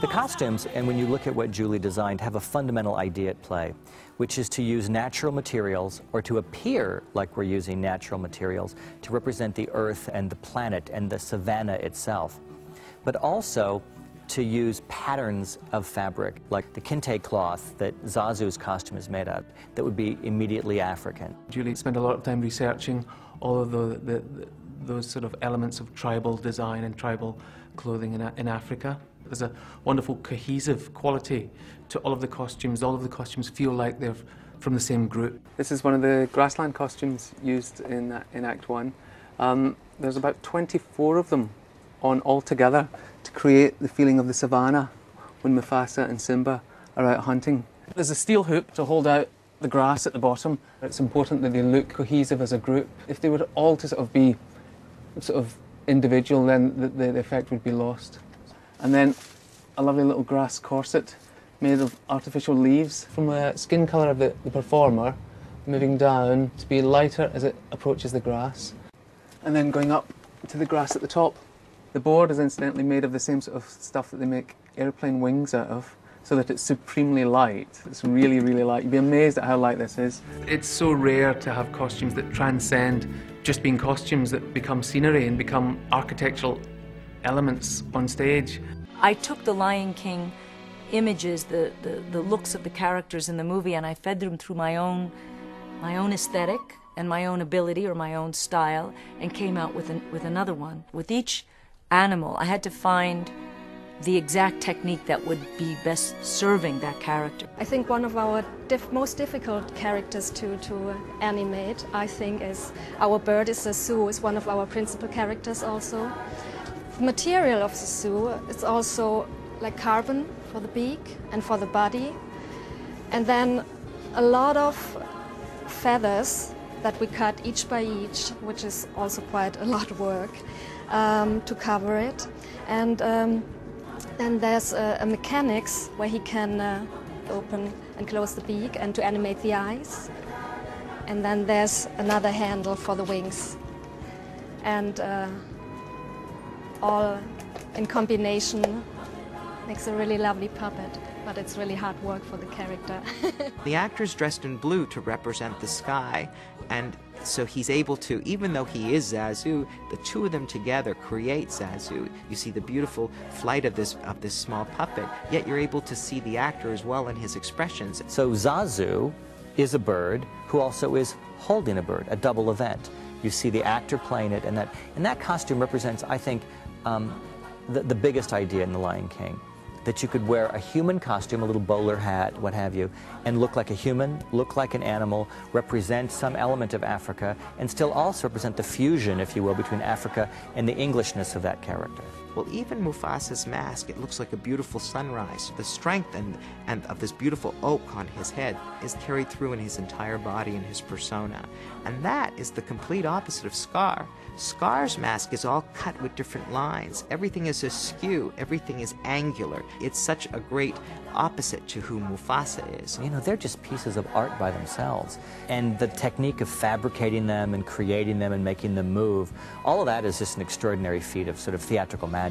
The costumes, and when you look at what Julie designed, have a fundamental idea at play, which is to use natural materials, or to appear like we're using natural materials, to represent the earth and the planet and the savanna itself. But also to use patterns of fabric, like the kente cloth that Zazu's costume is made of, that would be immediately African. Julie spent a lot of time researching all of those sort of elements of tribal design and tribal clothing in Africa. There's a wonderful cohesive quality to all of the costumes. All of the costumes feel like they're from the same group. This is one of the grassland costumes used in Act 1. There's about 24 of them on altogether to create the feeling of the savannah when Mufasa and Simba are out hunting. There's a steel hoop to hold out the grass at the bottom. It's important that they look cohesive as a group. If they were all to sort of be individual, then the effect would be lost. And then a lovely little grass corset made of artificial leaves from the skin colour of the performer, moving down to be lighter as it approaches the grass. And then going up to the grass at the top. The board is incidentally made of the same sort of stuff that they make airplane wings out of, so that it's supremely light. It's really, really light. You'd be amazed at how light this is. It's so rare to have costumes that transcend just being costumes, that become scenery and become architectural elements on stage. I took the Lion King images, the looks of the characters in the movie, and I fed them through my own aesthetic and my own ability or my own style, and came out with another one. With each animal, I had to find the exact technique that would be best serving that character. I think one of our most difficult characters to animate, I think, is our bird is Zazu, is one of our principal characters also. The material of Zazu is also like carbon for the beak and for the body, and then a lot of feathers that we cut each by each, which is also quite a lot of work to cover it. And then there's a mechanics where he can open and close the beak and to animate the eyes. And then there's another handle for the wings. And all in combination makes a really lovely puppet, but it's really hard work for the character. The actor's dressed in blue to represent the sky, and so he's able to, even though he is Zazu, the two of them together create Zazu. You see the beautiful flight of this small puppet, yet you're able to see the actor as well in his expressions. So Zazu is a bird who also is holding a bird, a double event. You see the actor playing it, and that costume represents, I think, the biggest idea in The Lion King. That you could wear a human costume, a little bowler hat, what have you, and look like a human, look like an animal, represent some element of Africa, and still also represent the fusion, if you will, between Africa and the Englishness of that character. Well, even Mufasa's mask, it looks like a beautiful sunrise. The strength and of this beautiful oak on his head is carried through in his entire body and his persona. And that is the complete opposite of Scar. Scar's mask is all cut with different lines. Everything is askew. Everything is angular. It's such a great opposite to who Mufasa is. You know, they're just pieces of art by themselves. And the technique of fabricating them and creating them and making them move, all of that is just an extraordinary feat of sort of theatrical magic.